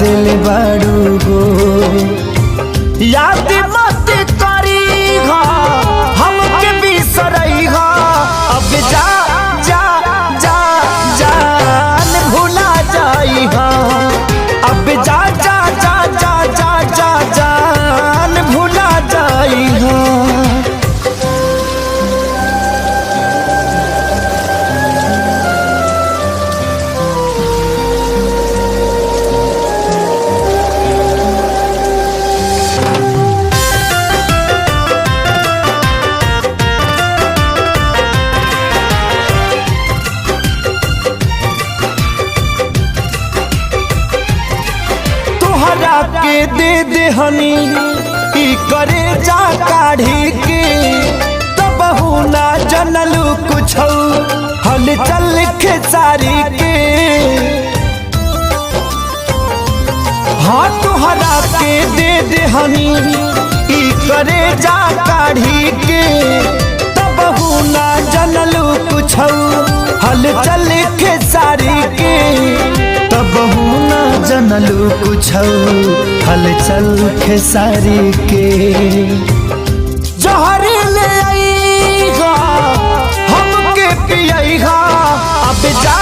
दिल बड़ू हो। याद मत करी हमके बिसरई अब जा जा जा जान भुला जाई अब जा जा जा जा जा जा जान भुला जाई के दे दे हनी ई करे जा काढ़ी के तब ना जनलू कुछ हल चल खेसारी के। हाँ तुहरा के दे दे हनी ई करे जा काढ़ी के तब ना जनलू कुछ हल चल खेसारी के तब ना जनलू कुछ हलचल खेसारी के। जहर ले आईगा हमके पियईगा अब जा